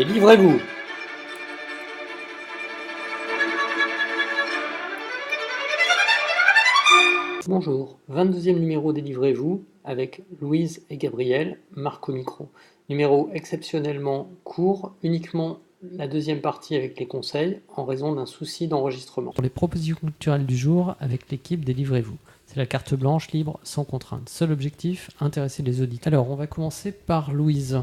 Délivrez-vous. Bonjour, 22e numéro Délivrez-vous avec Louise et Gabriel, Marc au micro. Numéro exceptionnellement court, uniquement la deuxième partie avec les conseils en raison d'un souci d'enregistrement. Pour les propositions culturelles du jour avec l'équipe Délivrez-vous. C'est la carte blanche, libre, sans contrainte. Seul objectif, intéresser les auditeurs. Alors, on va commencer par Louise.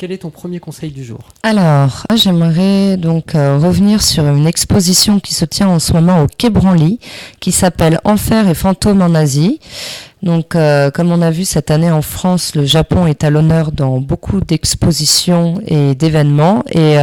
Quel est ton premier conseil du jour ? Alors, j'aimerais donc revenir sur une exposition qui se tient en ce moment au Quai Branly, qui s'appelle Enfer et fantômes en Asie. Donc, comme on a vu cette année en France, le Japon est à l'honneur dans beaucoup d'expositions et d'événements. Et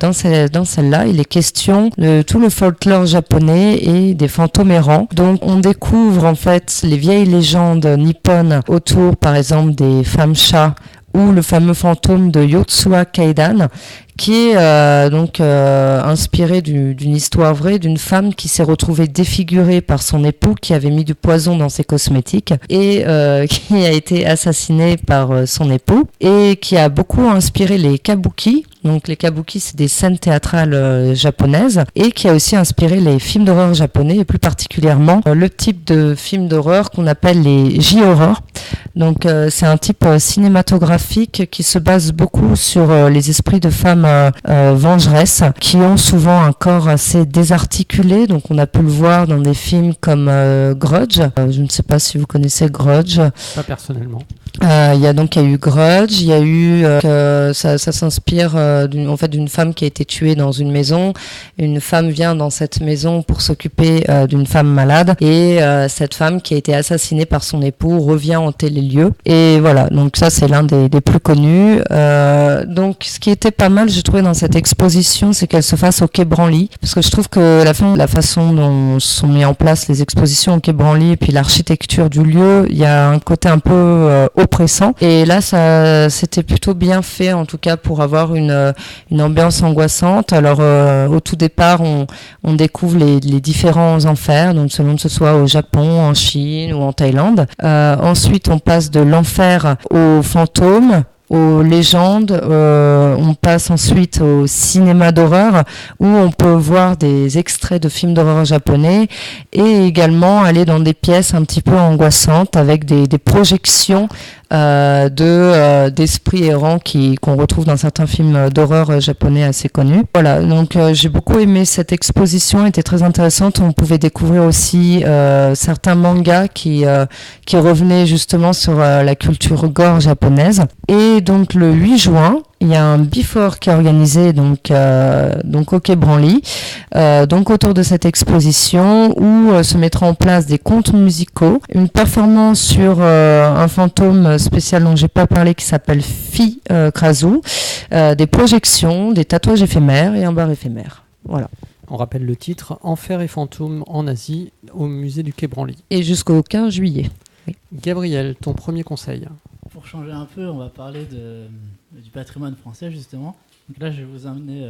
dans celle-là, il est question de tout le folklore japonais et des fantômes errants. Donc, on découvre en fait les vieilles légendes nippones autour, par exemple, des femmes chats ou le fameux fantôme de Yotsuya Kaidan, qui est inspiré d'une histoire vraie d'une femme qui s'est retrouvée défigurée par son époux qui avait mis du poison dans ses cosmétiques et qui a été assassinée par son époux et qui a beaucoup inspiré les kabuki. Donc les kabuki, c'est des scènes théâtrales japonaises et qui a aussi inspiré les films d'horreur japonais et plus particulièrement le type de film d'horreur qu'on appelle les J-horror. Donc c'est un type cinématographique qui se base beaucoup sur les esprits de femmes vengeresses qui ont souvent un corps assez désarticulé. Donc on a pu le voir dans des films comme Grudge. Je ne sais pas si vous connaissez Grudge. Pas personnellement. Il y a eu Grudge, il y a eu ça s'inspire d'une femme qui a été tuée dans une maison. Une femme vient dans cette maison pour s'occuper d'une femme malade et cette femme qui a été assassinée par son époux revient hanter les lieux. Et voilà, donc ça c'est l'un des plus connus. Donc ce qui était pas mal, j'ai trouvé dans cette exposition, c'est qu'elle se fasse au Quai Branly, parce que je trouve que la façon dont sont mis en place les expositions au Quai Branly et puis l'architecture du lieu, il y a un côté un peu oppressant. Et là, ça, c'était plutôt bien fait, en tout cas, pour avoir une ambiance angoissante. Alors, au tout départ, on découvre les différents enfers, donc selon que ce soit au Japon, en Chine ou en Thaïlande. Ensuite, on passe de l'enfer aux fantômes, aux légendes, on passe ensuite au cinéma d'horreur où on peut voir des extraits de films d'horreur japonais et également aller dans des pièces un petit peu angoissantes avec des projections d'esprits errants qu'on retrouve dans certains films d'horreur japonais assez connus. Voilà, donc j'ai beaucoup aimé cette exposition, elle était très intéressante. On pouvait découvrir aussi certains mangas qui revenaient justement sur la culture gore japonaise. Et donc le 8 juin, il y a un Before qui est organisé donc au Quai Branly, donc autour de cette exposition où se mettront en place des contes musicaux, une performance sur un fantôme spécial dont j'ai pas parlé qui s'appelle Fi Krasu, des projections, des tatouages éphémères et un bar éphémère. Voilà. On rappelle le titre, Enfer et fantômes en Asie, au musée du Quai Branly. Et jusqu'au 15 juillet. Oui. Gabriel, ton premier conseil ? Pour changer un peu, on va parler du patrimoine français justement. Donc là, je vais vous emmener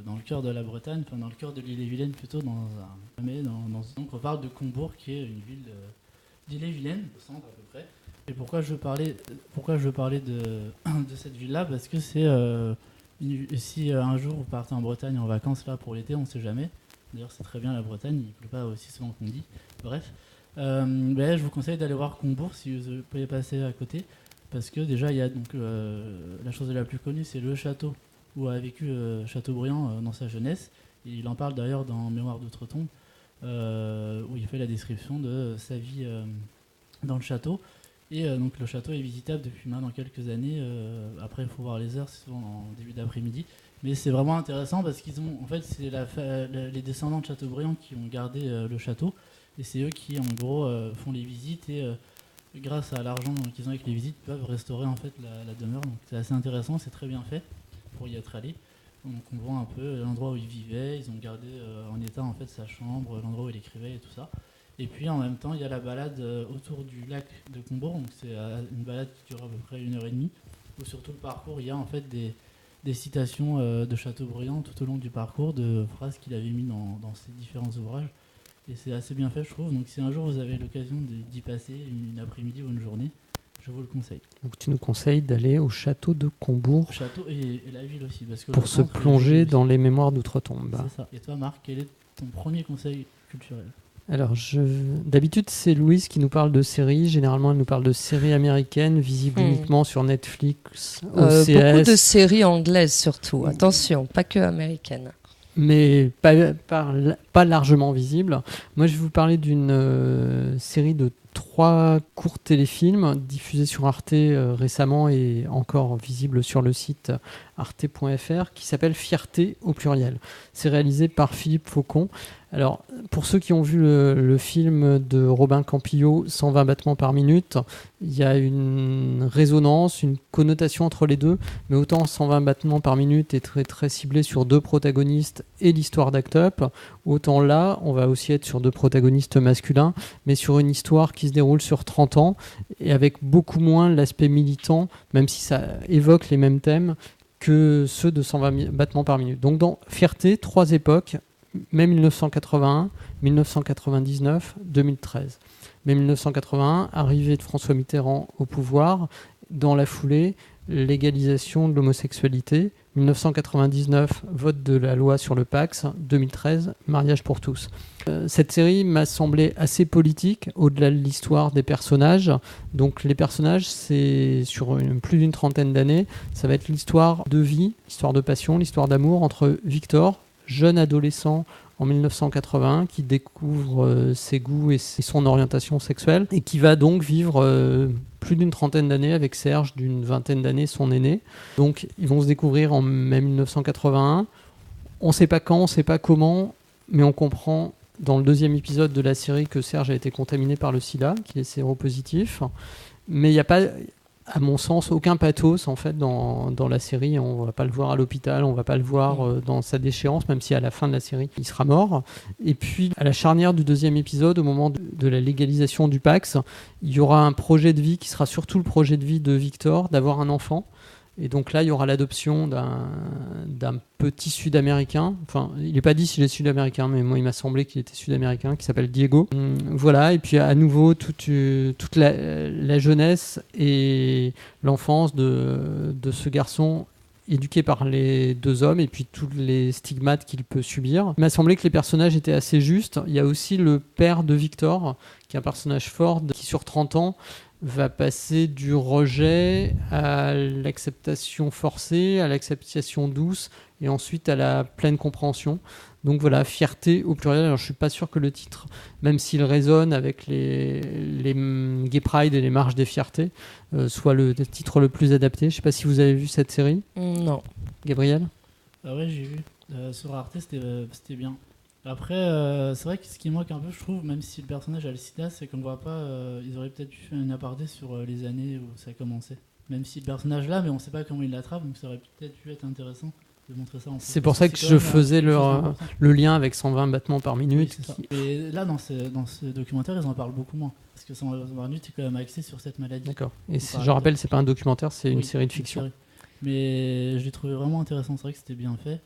dans le cœur de la Bretagne, enfin dans le cœur de l'Ille-et-Vilaine plutôt, donc on parle de Combourg, qui est une ville d'Ille-et-Vilaine, au centre à peu près. Et pourquoi je veux parler de cette ville-là ? Parce que c'est si un jour vous partez en Bretagne en vacances là pour l'été, on ne sait jamais. D'ailleurs, c'est très bien la Bretagne, il ne pleut pas aussi souvent qu'on dit. Bref, je vous conseille d'aller voir Combourg si vous pouvez passer à côté. Parce que déjà, il y a donc la chose la plus connue, c'est le château où a vécu Chateaubriand dans sa jeunesse. Et il en parle d'ailleurs dans Mémoires d'outre-tombe, où il fait la description de sa vie dans le château. Et donc le château est visitable depuis maintenant quelques années. Après, il faut voir les heures, c'est souvent en début d'après-midi. Mais c'est vraiment intéressant parce qu'ils ont, en fait, c'est les descendants de Chateaubriand qui ont gardé le château. Et c'est eux qui, en gros, font les visites et grâce à l'argent qu'ils ont avec les visites, peuvent restaurer en fait la demeure. Donc c'est assez intéressant, c'est très bien fait pour y être allé. Donc on voit un peu l'endroit où il vivait, ils ont gardé en état en fait sa chambre, l'endroit où il écrivait et tout ça. Et puis en même temps, il y a la balade autour du lac de Combourg, donc c'est une balade qui dure à peu près 1h30, où sur tout le parcours, il y a en fait des citations de Chateaubriand tout au long du parcours, de phrases qu'il avait mis dans ses différents ouvrages. Et c'est assez bien fait, je trouve. Donc si un jour vous avez l'occasion d'y passer une après-midi ou une journée, je vous le conseille. Donc tu nous conseilles d'aller au château de Combourg Le château et la ville aussi. Parce que pour je se pense que plonger les- dans les mémoires d'outre-tombe. C'est ça. Et toi, Marc, quel est ton premier conseil culturel? Alors, d'habitude, c'est Louise qui nous parle de séries. Généralement, elle nous parle de séries américaines, visibles uniquement sur Netflix, OCS. Beaucoup de séries anglaises surtout. Attention, pas que américaines. Mais pas largement visibles. Moi, je vais vous parler d'une série de 3 courts téléfilms diffusés sur Arte récemment et encore visibles sur le site arte.fr qui s'appelle Fierté au pluriel. C'est réalisé par Philippe Faucon. Alors, pour ceux qui ont vu le film de Robin Campillo, 120 battements par minute, il y a une résonance, une connotation entre les deux, mais autant 120 battements par minute est très, très ciblé sur 2 protagonistes et l'histoire d'Act Up, autant là, on va aussi être sur 2 protagonistes masculins, mais sur une histoire qui se déroule sur 30 ans, et avec beaucoup moins l'aspect militant, même si ça évoque les mêmes thèmes, que ceux de 120 battements par minute. Donc dans Fierté, 3 époques, mai 1981, 1999, 2013. Mai 1981, arrivée de François Mitterrand au pouvoir, dans la foulée, légalisation de l'homosexualité, 1999, vote de la loi sur le Pacs, 2013, mariage pour tous. Cette série m'a semblé assez politique, au-delà de l'histoire des personnages. Donc les personnages, c'est sur plus d'une trentaine d'années, ça va être l'histoire de vie, l'histoire de passion, l'histoire d'amour entre Victor, jeune adolescent en 1981 qui découvre ses goûts et son orientation sexuelle et qui va donc vivre plus d'une trentaine d'années avec Serge d'une vingtaine d'années, son aîné. Donc ils vont se découvrir en mai 1981. On ne sait pas quand, on ne sait pas comment, mais on comprend dans le 2e épisode de la série que Serge a été contaminé par le sida, qu'il est séropositif. Mais il n'y a pas, à mon sens, aucun pathos en fait dans la série. On ne va pas le voir à l'hôpital, on ne va pas le voir dans sa déchéance, même si à la fin de la série, il sera mort. Et puis, à la charnière du 2e épisode, au moment de la légalisation du Pacs, il y aura un projet de vie qui sera surtout le projet de vie de Victor, d'avoir un enfant. Et donc là, il y aura l'adoption d'un petit Sud-Américain. Enfin, il n'est pas dit s'il est Sud-Américain, mais moi, il m'a semblé qu'il était Sud-Américain, qui s'appelle Diego. Voilà, et puis à nouveau, toute la jeunesse et l'enfance de ce garçon éduqué par les 2 hommes, et puis tous les stigmates qu'il peut subir. Il m'a semblé que les personnages étaient assez justes. Il y a aussi le père de Victor, qui est un personnage fort, qui sur 30 ans, va passer du rejet à l'acceptation forcée, à l'acceptation douce et ensuite à la pleine compréhension. Donc voilà, Fierté au pluriel. Alors je suis pas sûr que le titre, même s'il résonne avec les Gay Pride et les marches des fiertés, soit le titre le plus adapté. Je sais pas si vous avez vu cette série. Non. Gabriel ? Ah ouais, j'ai vu. Sur Arte, c'était bien. Après, c'est vrai que ce qui manque un peu, je trouve, même si le personnage a le sida, c'est qu'on voit pas. Ils auraient peut-être dû faire une aparté sur les années où ça a commencé. Même si le personnage là, mais on sait pas comment il l'attrape, donc ça aurait peut-être pu être intéressant de montrer ça. C'est pour ça que je faisais le lien avec 120 battements par minute. Oui, et là, dans ce documentaire, ils en parlent beaucoup moins. Parce que 120 minutes est quand même axé sur cette maladie. D'accord. Et je rappelle, c'est pas un documentaire, c'est une série de fiction. Série. Mais je l'ai trouvé vraiment intéressant. C'est vrai que c'était bien fait.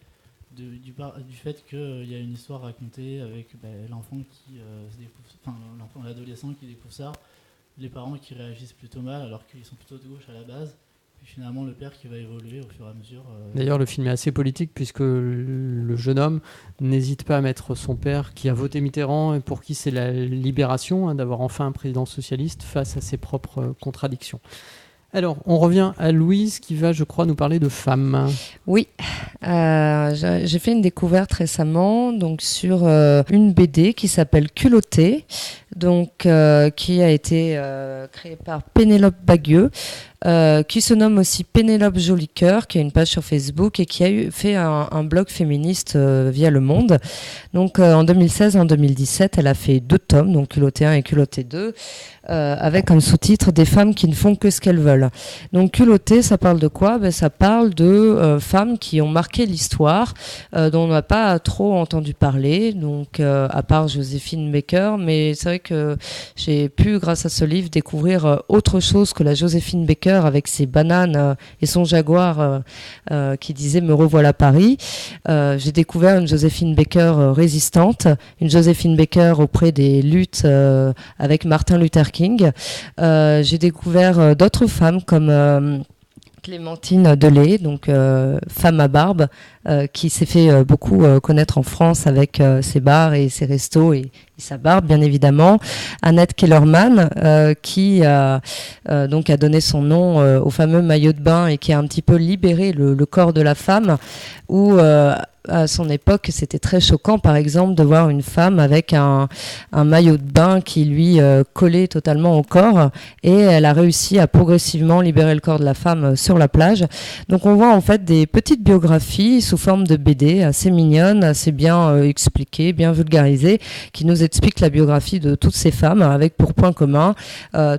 Du fait qu'il y a une histoire racontée avec l'enfant qui se découvre, l'adolescent qui découvre ça, les parents qui réagissent plutôt mal alors qu'ils sont plutôt de gauche à la base, puis finalement le père qui va évoluer au fur et à mesure. D'ailleurs, le film est assez politique puisque le jeune homme n'hésite pas à mettre son père qui a voté Mitterrand et pour qui c'est la libération d'avoir enfin un président socialiste face à ses propres contradictions. Alors, on revient à Louise qui va, je crois, nous parler de femmes. Oui, j'ai fait une découverte récemment donc sur une BD qui s'appelle Culottée, donc qui a été créée par Pénélope Bagieux, qui se nomme aussi Pénélope Jolicoeur, qui a une page sur Facebook et qui a fait un blog féministe via Le Monde. Donc en 2016 et en 2017, elle a fait 2 tomes, donc Culottée 1 et Culottée 2, avec comme sous-titre Des femmes qui ne font que ce qu'elles veulent. Donc Culottée, ça parle de quoi ? Ça parle de femmes qui ont marqué l'histoire, dont on n'a pas trop entendu parler, donc à part Joséphine Baker, mais c'est vrai que j'ai pu, grâce à ce livre, découvrir autre chose que la Joséphine Baker, Baker avec ses bananes et son jaguar qui disait Me revoilà Paris. J'ai découvert une Joséphine Baker résistante, une Joséphine Baker auprès des luttes avec Martin Luther King. J'ai découvert d'autres femmes comme Clémentine Delay, donc femme à barbe, qui s'est fait beaucoup connaître en France avec ses bars et ses restos et sa barbe, bien évidemment. Annette Kellerman, qui donc a donné son nom au fameux maillot de bain et qui a un petit peu libéré le corps de la femme, où à son époque, c'était très choquant, par exemple, de voir une femme avec un maillot de bain qui lui collait totalement au corps, et elle a réussi à progressivement libérer le corps de la femme sur la plage. Donc on voit en fait des petites biographies sous forme de BD assez mignonnes, assez bien expliquées, bien vulgarisées, qui nous expliquent la biographie de toutes ces femmes, avec pour point commun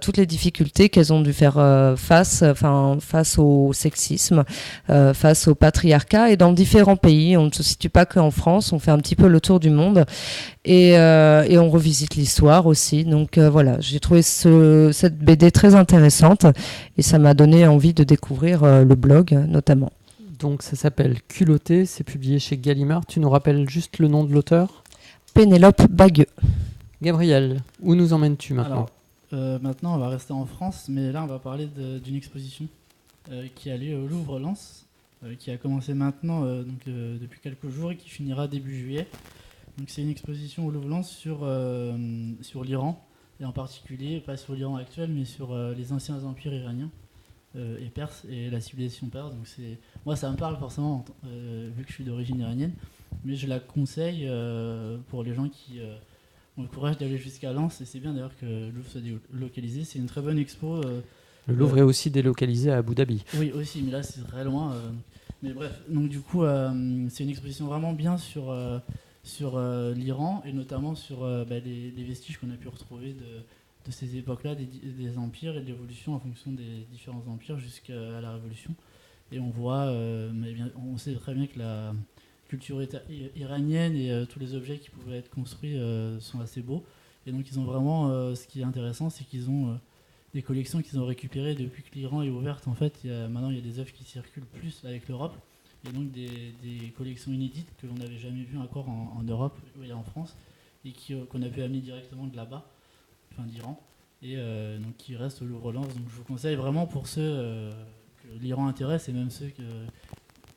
toutes les difficultés qu'elles ont dû faire face au sexisme, face au patriarcat, et dans différents pays. On ne se situe pas qu'en France, on fait un petit peu le tour du monde et on revisite l'histoire aussi. Donc voilà, j'ai trouvé cette BD très intéressante et ça m'a donné envie de découvrir le blog notamment. Donc ça s'appelle Culotté, c'est publié chez Gallimard. Tu nous rappelles juste le nom de l'auteur ? Pénélope Bagueux. Gabriel, où nous emmènes-tu maintenant ? Alors, maintenant on va rester en France, mais là on va parler d'une exposition qui a lieu au Louvre-Lens, qui a commencé maintenant depuis quelques jours et qui finira début juillet. Donc c'est une exposition au Louvre-Lens sur l'Iran, et en particulier pas sur l'Iran actuel, mais sur les anciens empires iraniens et perses et la civilisation perse. Donc moi ça me parle forcément vu que je suis d'origine iranienne, mais je la conseille pour les gens qui ont le courage d'aller jusqu'à Lens, et c'est bien d'ailleurs que le Louvre soit délocalisé. C'est une très bonne expo. Le Louvre est aussi délocalisé à Abu Dhabi. Oui, aussi, mais là c'est très loin. Mais bref, donc du coup, c'est une exposition vraiment bien sur l'Iran, et notamment sur les vestiges qu'on a pu retrouver de ces époques-là, des empires et de l'évolution en fonction des différents empires jusqu'à la Révolution. Et on voit, on sait très bien que la culture iranienne et tous les objets qui pouvaient être construits sont assez beaux. Et donc ils ont vraiment, ce qui est intéressant, c'est qu'ils ont des collections qu'ils ont récupérées depuis que l'Iran est ouverte. En fait, maintenant il y a des œuvres qui circulent plus avec l'Europe, et donc des collections inédites que l'on n'avait jamais vues encore en Europe et en France, et qu'on a pu amener directement de là-bas, enfin d'Iran, et donc qui restent au Louvre-Lens. Donc je vous conseille vraiment, pour ceux que l'Iran intéresse, et même ceux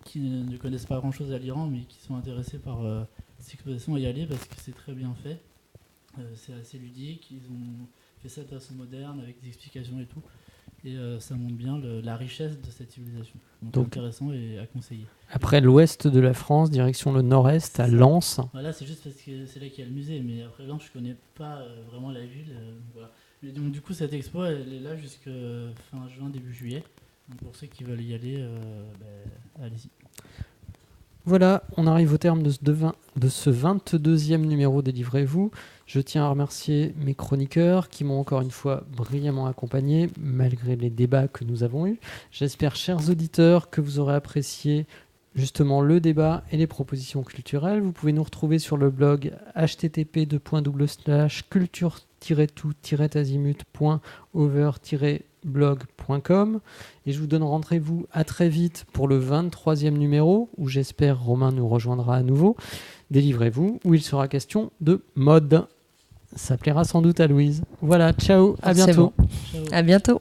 qui ne connaissent pas grand-chose à l'Iran mais qui sont intéressés par cette exposition, à y aller, parce que c'est très bien fait. C'est assez ludique, ils ont fait ça de façon moderne avec des explications et tout, et ça montre bien la richesse de cette civilisation. Donc intéressant et à conseiller. Après l'ouest de la France, direction le nord-est, à Lens. Voilà, c'est juste parce que c'est là qu'il y a le musée, mais après Lens je connais pas vraiment la ville. Voilà. Mais donc du coup cette expo elle est là jusqu'à fin juin, début juillet. Donc pour ceux qui veulent y aller, allez-y. Voilà, on arrive au terme de ce 22e numéro des Livrez-vous. Je tiens à remercier mes chroniqueurs qui m'ont encore une fois brillamment accompagné malgré les débats que nous avons eus. J'espère, chers auditeurs, que vous aurez apprécié justement le débat et les propositions culturelles. Vous pouvez nous retrouver sur le blog http://culture-tout-azimut.over-blog.com, et je vous donne rendez-vous à très vite pour le 23e numéro, où j'espère Romain nous rejoindra à nouveau. Délivrez-vous, où il sera question de mode. Ça plaira sans doute à Louise. Voilà, ciao, à bientôt. Bon. À bientôt.